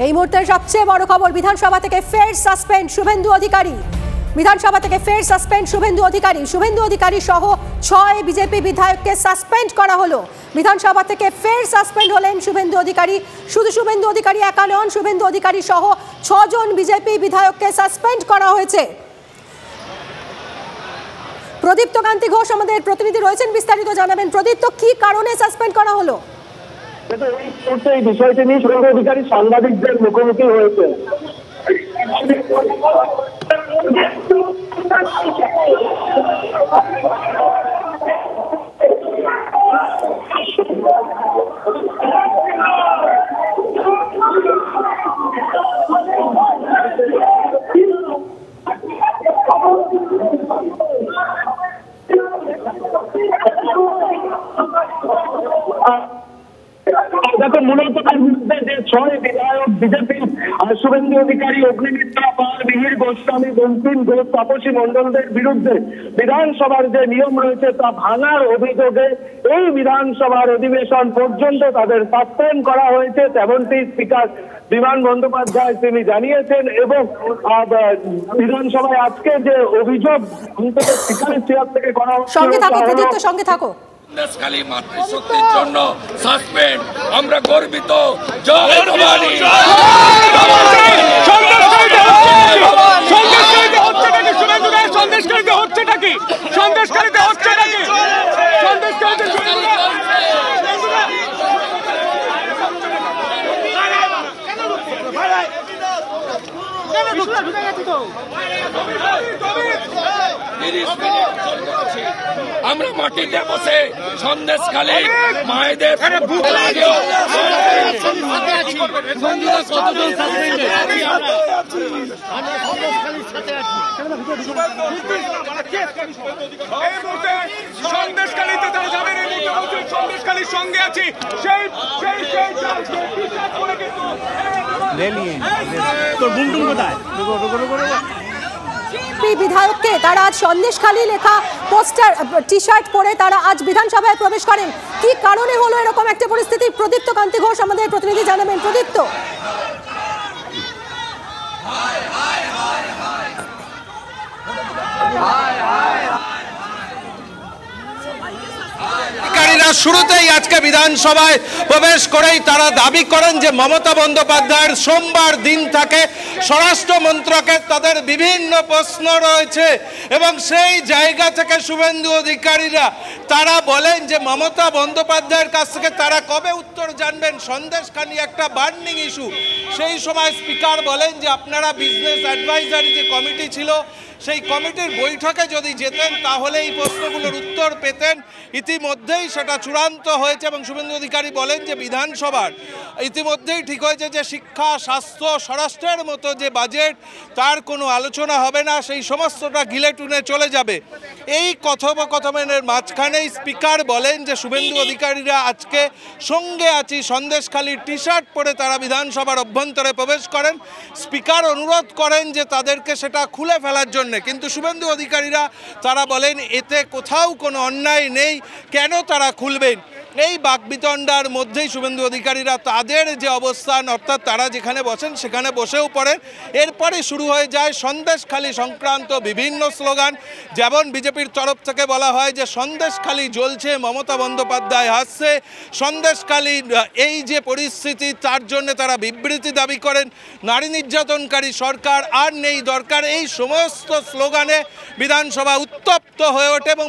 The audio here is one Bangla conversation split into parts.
এই মুহূর্তের সবচেয়ে বড় খবর, বিধানসভা থেকে ফের সাসপেন্ড শুভেন্দু অধিকারী। বিধানসভা থেকে ফের সাসপেন্ড শুভেন্দু অধিকারী। শুভেন্দু অধিকারী সহ 6 বিজেপি বিধায়ককে সাসপেন্ড করা হলো। বিধানসভা থেকে ফের সাসপেন্ড হলেন শুভেন্দু অধিকারী। শুধু শুভেন্দু অধিকারী একা নন, শুভেন্দু অধিকারী সহ 6 জন বিজেপি বিধায়ককে সাসপেন্ড করা হয়েছে। প্রদীপ্ত কান্তি ঘোষ আমাদের প্রতিনিধি রয়েছেন, বিস্তারিত জানাবেন। প্রদীপ্ত, কি কারণে সাসপেন্ড করা হলো? এই বিষয়টি নিয়ে শুভেন্দু অধিকারী সাংবাদিকদের মুখোমুখি হয়েছে। মূলত তার বিরুদ্ধে যে 6 বিধায়ক বিজেপি শুভেন্দু অধিকারী, অগ্নিমিত্র পাল, মিহির গোস্বামী, বঙ্কিম ঘোষ, তাপসী মণ্ডলদের বিরুদ্ধে বিধানসভার যে নিয়ম রয়েছে তা ভাঙার অভিযোগে এই বিধানসভার অধিবেশন পর্যন্ত তাদের সাসপেন্ড করা হয়েছে, তেমনটি স্পিকার বিমান বন্দ্যোপাধ্যায় তিনি জানিয়েছেন। এবং বিধানসভায় আজকে যে অভিযোগ অন্তত স্পিকারের চেয়ার থেকে করা হচ্ছে, সঙ্গে থাকো প্রদীপ্ত, সঙ্গে থাকো। সন্দেশখালী মাতৃশক্তির জন্য সাসপেন্ড, আমরা গর্বিত। জয় ভবানী। সন্দেশখালীতে হচ্ছেটা কি? সন্দেশখালীতে হচ্ছেটা কি? আমরা মাটিতে বসে সন্দেশখালী মায়েদের সন্দেশখালীতে তারা যাবেন, সন্দেশখালীর সঙ্গে আছি। বিধায়ককে তারা আজ সন্দেশখালী লেখা পোস্টার, টি শার্ট পরে তারা আজ বিধানসভায় প্রবেশ করেন। কি কারণে হলো এরকম একটা পরিস্থিতি? প্রদীপ্ত কান্তি ঘোষ আমাদের প্রতিনিধি জানাবেন। প্রদীপ্ত, শুরুতেই আজকে বিধানসভায় প্রবেশ করেই তারা দাবি করেন যে মমতা বন্দ্যোপাধ্যায়ের সোমবার দিন থেকে স্বরাষ্ট্র মন্ত্রকের তাদের বিভিন্ন প্রশ্ন রয়েছে এবং সেই জায়গা থেকে শুভেন্দু অধিকারীরা তারা বলেন যে মমতা বন্দ্যোপাধ্যায়ের কাছ থেকে তারা কবে উত্তর জানবেন। সন্দেশখালী একটা বার্নিং ইস্যু। সেই সময় স্পিকার বলেন যে আপনারা বিজনেস অ্যাডভাইজারি যে কমিটি ছিল সেই কমিটির বৈঠকে যদি যেতেন তাহলে এই প্রশ্নগুলোর উত্তর পেতেন। ইতিমধ্যেই সেটা চূড়ান্ত হয়েছে এবং শুভেন্দু অধিকারী বলেন যে বিধানসভার ইতিমধ্যেই ঠিক হয়েছে যে শিক্ষা, স্বাস্থ্য, স্বরাষ্ট্রের মতো যে বাজেট তার কোনো আলোচনা হবে না, সেই সমস্তটা গিলে টুনে চলে যাবে। এই কথোপকথনের মাঝখানেই স্পিকার বলেন যে শুভেন্দু অধিকারীরা আজকে সঙ্গে আছি সন্দেশখালীর টি শার্ট পরে তারা বিধানসভার অভ্যন্তরে প্রবেশ করেন। স্পিকার অনুরোধ করেন যে তাদেরকে সেটা খুলে ফেলার জন্য, কিন্তু শুভেন্দু অধিকারীরা তারা বলেন এতে কোথাও কোনো অন্যায় নেই, কেন তারা খুলবেন। এই বাকবিতণ্ডার মধ্যেই শুভেন্দু অধিকারীরা তাদের যে অবস্থান, অর্থাৎ তারা যেখানে বসেন সেখানে বসেও পড়েন। এরপরে শুরু হয়ে যায় সন্দেশখালী সংক্রান্ত বিভিন্ন স্লোগান। যেমন বিজেপির তরফ থেকে বলা হয় যে সন্দেশখালী জ্বলছে, মমতা বন্দ্যোপাধ্যায় হাসছে, সন্দেশখালী এই যে পরিস্থিতি তার জন্য তারা বিবৃতি দাবি করেন, নারী নির্যাতনকারী সরকার আর নেই দরকার। এই সমস্ত স্লোগানে বিধানসভা উত্তপ্ত হয়ে ওঠে এবং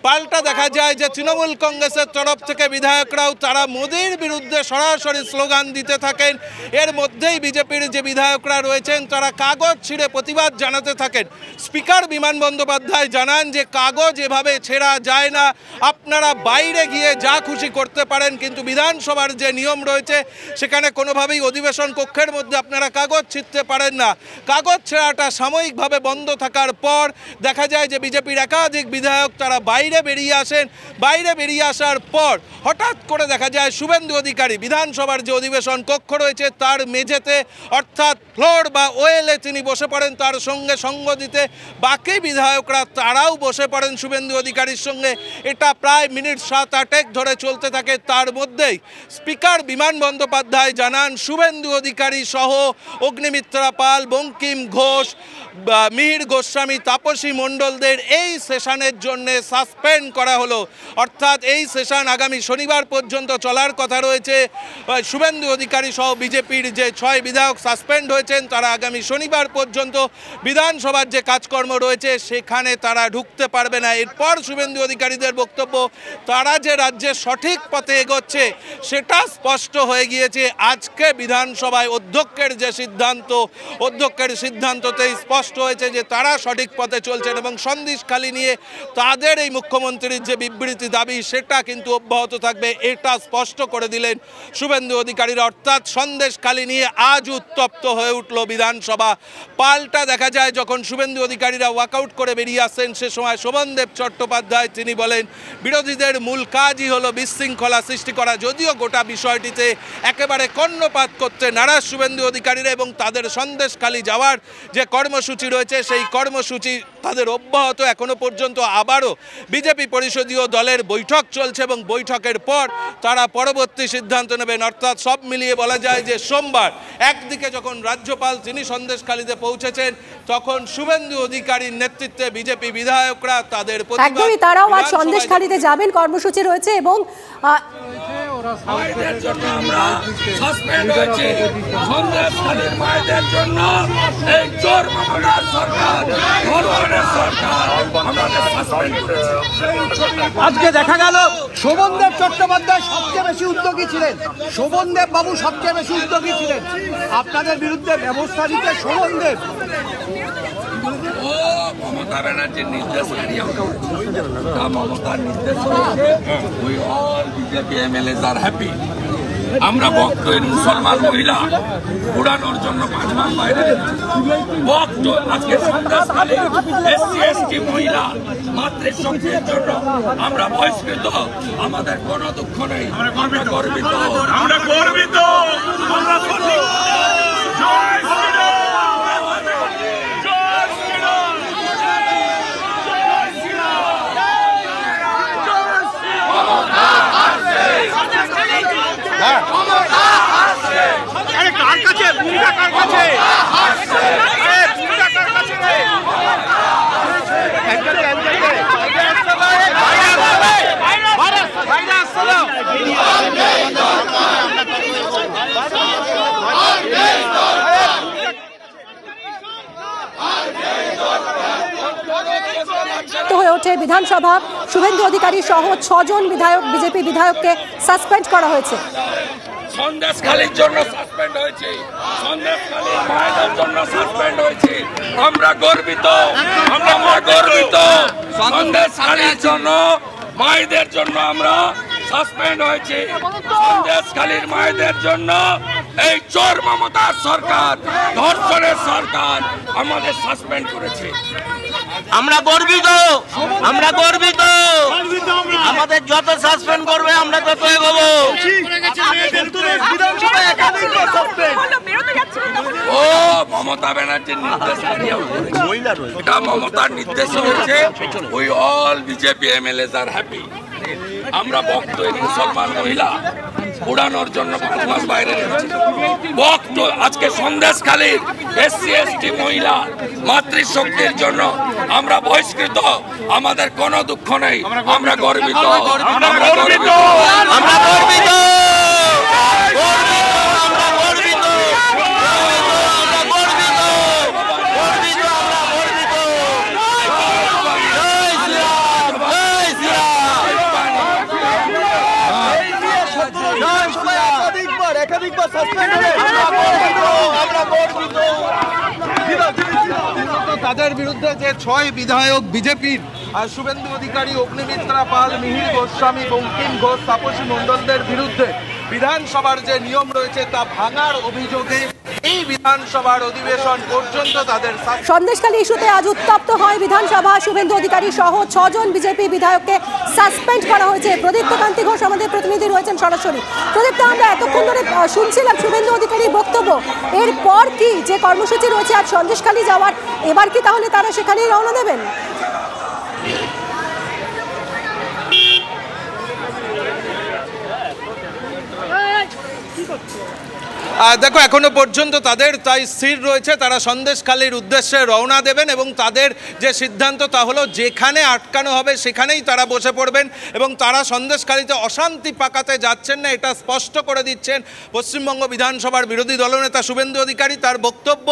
পাল্টা দেখা যায় যে তৃণমূল কংগ্রেসের তরফ থেকে বিধায়করাও তারা মোদির বিরুদ্ধে সরাসরি স্লোগান দিতে থাকেন। এর মধ্যেই বিজেপির যে বিধায়করা রয়েছেন তারা কাগজ ছিঁড়ে প্রতিবাদ জানাতে থাকেন। স্পিকার বিমান বন্দ্যোপাধ্যায় জানান যে কাগজ এভাবে ছেঁড়া যায় না, আপনারা বাইরে গিয়ে যা খুশি করতে পারেন, কিন্তু বিধানসভার যে নিয়ম রয়েছে সেখানে কোনোভাবেই অধিবেশন কক্ষের মধ্যে আপনারা কাগজ ছিঁড়তে পারেন না। কাগজ ছেঁড়াটা সাময়িকভাবে বন্ধ থাকার পর দেখা যায় যে বিজেপির একাধিক বিধায়ক তারা বাইরে বেরিয়ে আসেন। বাইরে বেরিয়ে আসার পর হঠাৎ করে দেখা যায় শুভেন্দু অধিকারী বিধানসভার যে অধিবেশন কক্ষ রয়েছে তার মেঝেতে অর্থাৎ ফ্লোর বা ওয়েলে তিনি বসে পড়েন, তার সঙ্গে সঙ্গ দিতে বাকি বিধায়করা তারাও বসে পড়েন শুভেন্দু অধিকারীর সঙ্গে। এটা প্রায় মিনিট 7-8 ধরে চলতে থাকে। তার মধ্যেই স্পিকার বিমান বন্দ্যোপাধ্যায় জানান শুভেন্দু অধিকারী সহ অগ্নিমিত্রা পাল, বঙ্কিম ঘোষ, মিহির গোস্বামী, তাপসী মণ্ডলদের এই সেশনের জন্য সাসপেন্ড করা হলো। অর্থাৎ এই সেশন আগামী শনিবার পর্যন্ত চলার কথা রয়েছে। শুভেন্দু অধিকারী সহ বিজেপির যে 6 বিধায়ক সাসপেন্ড হয়েছেন তারা আগামী শনিবার পর্যন্ত বিধানসভার যে কাজকর্ম রয়েছে সেখানে তারা ঢুকতে পারবে না। এরপর শুভেন্দু অধিকারীদের বক্তব্য, তারা যে রাজ্যে সঠিক পথে এগোচ্ছে সেটা স্পষ্ট হয়ে গিয়েছে আজকে বিধানসভায় অধ্যক্ষের যে সিদ্ধান্ত, অধ্যক্ষের সিদ্ধান্ততেই স্পষ্ট হয়েছে যে তারা সঠিক পথে চলছেন এবং সন্দেশখালী নিয়ে তাদের এই মুখ্যমন্ত্রীর যে বিবৃতি দাবি সেটা কিন্তু অব্যাহত থাকবে, এটা স্পষ্ট করে দিলেন শুভেন্দু অধিকারীরা। অর্থাৎ সন্দেশখালী নিয়ে আজ উত্তপ্ত হয়ে উঠল বিধানসভা। পাল্টা দেখা যায় যখন শুভেন্দু অধিকারীরা ওয়াকআউট করে বেরিয়ে আসছেন সে সময় শোভনদেব চট্টোপাধ্যায় তিনি বলেন বিরোধীদের মূল কাজই হলো বিশৃঙ্খলা সৃষ্টি করা। যদিও গোটা বিষয়টিতে একেবারে কর্ণপাত করতে নারাজ শুভেন্দু অধিকারীরা এবং তাদের সন্দেশখালী যাওয়ার যে কর্মসূচি রয়েছে সেই কর্মসূচি তাদের অব্যাহত এখনো পর্যন্ত। আবারও বিজেপি পরিষদীয় দলের বৈঠক চলছে এবং বৈঠকের পর তারা পরবর্তী সিদ্ধান্ত নেবেন। অর্থাৎ সব মিলিয়ে বলা যায় যে সোমবার একদিকে যখন রাজ্যপাল তিনি সন্দেশখালীতে পৌঁছেছেন তখন শুভেন্দু অধিকারীর নেতৃত্বে বিজেপি বিধায়করা তাদের একদমই তারাও আজ সন্দেশখালীতে যাবেন, কর্মসূচি রয়েছে এবং মায়েদের জন্য আমরা সাসপেন্ড হয়েছি। সন্দেশখালীর মায়েদের জন্য এই চোর মমতার সরকার, ধর্মের সরকার আমাদের সাসপেন্ড করেছে। আজকে দেখা গেল শোভনদেব চট্টোপাধ্যায় সবচেয়ে বেশি উদ্যোগী ছিলেন, শোভনদেব বাবু সবচেয়ে বেশি উদ্যোগী ছিলেন আপনাদের বিরুদ্ধে ব্যবস্থা নিতে। শোভনদেব ও মমতা ব্যানার্জির নির্দেশকারী, মমতার নির্দেশ হয়েছে we all BJP MLAs are happy. আমরা বক্তব্যের মুসলমান মহিলা উড়ানোর জন্য 5 মাস বাইরে বক্ত আজকে সন্দেশখালী এসসি এসটি মহিলা মাতৃশক্তির জন্য আমরা বহিষ্কৃত। আমাদের কোনো দুঃখ নেই, আমরা গর্বিত, আমরা গর্বিত, আমরা হয়ে ওঠে বিধানসভা। শুভেন্দু অধিকারী সহ 6 জন বিধায়ক বিজেপি বিধায়ককে সাসপেন্ড করা হয়েছে। সন্দেশখালীর জন্য সাসপেন্ড হয়েছে, সন্দেশখালীর মায়েদের জন্য সাসপেন্ড হয়েছে। আমরা গর্বিত, আমরা গর্বিত। সন্দেশখালীর জন্য মায়েদের জন্য আমরা সাসপেন্ড হয়েছে। সন্দেশখালীর মায়েদের জন্য এই চোর মমতার সরকার, ধর্ষণের সরকার আমাদের সাসপেন্ড করেছে। আমরা গর্বিত, আমরা গর্বিত। আমাদের যত সাসপেন্ড করবে আমরা তত এগোবো। ও মমতা ব্যানার্জির নির্দেশ, এটা মমতার নির্দেশ হয়েছে we all BJP MLAs are happy. আমরা বক্তব্য মুসলমান মহিলা উড়ানোর জন্য 5 মাস বাইরে রেখেছি। বক্ত আজকে সন্দেশখালীর এসসি এসটি মহিলা মাতৃশক্তির জন্য আমরা বহিষ্কৃত। আমাদের কোনো দুঃখ নেই, আমরা গর্বিত, আমরা গর্বিত, আমরা গর্বিত। তাদের বিরুদ্ধে যে 6 বিধায়ক বিজেপির শুভেন্দু অধিকারী, অগ্নিমিত্রা পাল, মিহির গোস্বামী, বঙ্কিম ঘোষ, তাপসী মণ্ডলদের বিরুদ্ধে বিধানসভার যে নিয়ম রয়েছে তা ভাঙার অভিযোগে এই বিধানসভার অধিবেশন পর্যন্ত তাদের সন্দেশখালী ইস্যুতে আজ উত্তপ্ত হয় বিধানসভা। শুভেন্দু অধিকারী সহ 6 জন বিজেপি বিধায়ককে সাসপেন্ড করা হয়েছে। প্রদীপ্ত কান্তি ঘোষ আমাদের প্রতিনিধি রয়েছেন সরাসরি। প্রদীপ্ত, আমরা এতক্ষণ ধরে শুনছিলাম শুভেন্দু অধিকারীর বক্তব্য, এরপর কি যে কর্মসূচি রয়েছে আজ সন্দেশখালী যাওয়ার, এবার কি তাহলে তারা সেখানেই রওনা দেবেন? দেখো, এখনো পর্যন্ত তাদের তাই স্থির রয়েছে, তারা সন্দেশখালীর উদ্দেশ্যে রওনা দেবেন এবং তাদের যে সিদ্ধান্ত তা হলো যেখানে আটকানো হবে সেখানেই তারা বসে পড়বেন এবং তারা সন্দেশখালীতে অশান্তি পাকাতে যাচ্ছেন না, এটা স্পষ্ট করে দিচ্ছেন পশ্চিমবঙ্গ বিধানসভার বিরোধী দলনেতা শুভেন্দু অধিকারী। তার বক্তব্য,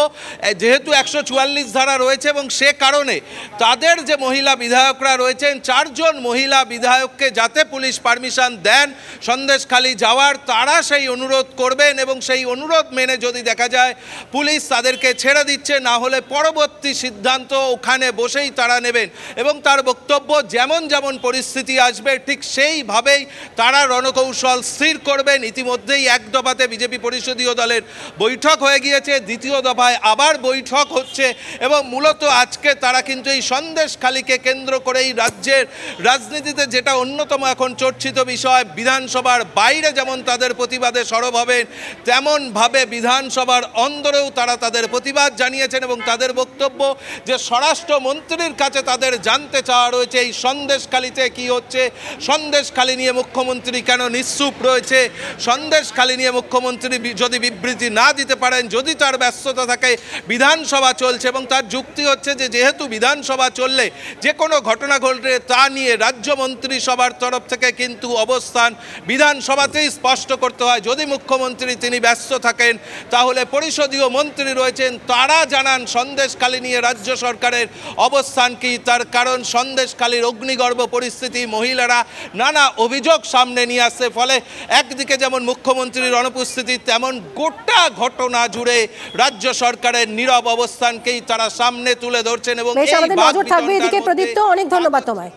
যেহেতু 144 ধারা রয়েছে এবং সে কারণে তাদের যে মহিলা বিধায়করা রয়েছেন 4 জন মহিলা বিধায়ককে যাতে পুলিশ পারমিশন দেন সন্দেশখালী যাওয়ার, তারা সেই অনুরোধ করবেন এবং সেই অনুরোধ মেনে যদি দেখা যায় পুলিশ তাদেরকে ছেড়ে দিচ্ছে, না হলে পরবর্তী সিদ্ধান্ত ওখানে বসেই তারা নেবেন। এবং তার বক্তব্য, যেমন যেমন পরিস্থিতি আসবে ঠিক সেইভাবেই তারা রণকৌশল স্থির করবেন। ইতিমধ্যেই 1 দফাতে বিজেপি পরিষদীয় দলের বৈঠক হয়ে গিয়েছে, 2য় দফায় আবার বৈঠক হচ্ছে এবং মূলত আজকে তারা কিন্তু এই সন্দেশখালীকে কেন্দ্র করেই রাজ্যের রাজনীতিতে যেটা অন্যতম এখন চর্চিত বিষয়, বিধানসভার বাইরে যেমন তাদের প্রতিবাদে সরব হবেন তেমনভাবে বিধানসভার অন্দরেও তারা তাদের প্রতিবাদ জানিয়েছেন এবং তাদের বক্তব্য যে স্বরাষ্ট্রমন্ত্রীর কাছে তাদের জানতে চাওয়া রয়েছে এই সন্দেশখালীতে কি হচ্ছে, সন্দেশখালী নিয়ে মুখ্যমন্ত্রী কেন নিশ্চুপ রয়েছে, সন্দেশখালী নিয়ে মুখ্যমন্ত্রী যদি বিবৃতি না দিতে পারেন, যদি তার ব্যস্ততা থাকে, বিধানসভা চলছে। এবং তার যুক্তি হচ্ছে যে যেহেতু বিধানসভা চললে যে কোনো ঘটনা ঘটলে তা নিয়ে রাজ্য মন্ত্রিসভার তরফ থেকে কিন্তু অবস্থান বিধানসভাতেই স্পষ্ট করতে হয়। যদি মুখ্যমন্ত্রী তিনি ব্যস্ত থাকেন তাহলে পরিষদীয় মন্ত্রী রয়েছেন, তারা জানান সন্দেশখালী নিয়ে রাজ্য সরকারের অবস্থান কি। তার কারণ সন্দেশখালীর অগ্নিগর্ভ পরিস্থিতি, মহিলারা নানা অভিযোগ সামনে নিয়ে আসছে, ফলে একদিকে যেমন মুখ্যমন্ত্রীর অনুপস্থিতি তেমন গোটা ঘটনা জুড়ে রাজ্য সরকারের নীরব অবস্থানকেই তারা সামনে তুলে ধরছেন। এবং নজর থাকবে এদিকে। প্রদীপ্ত, অনেক ধন্যবাদ তোমায়।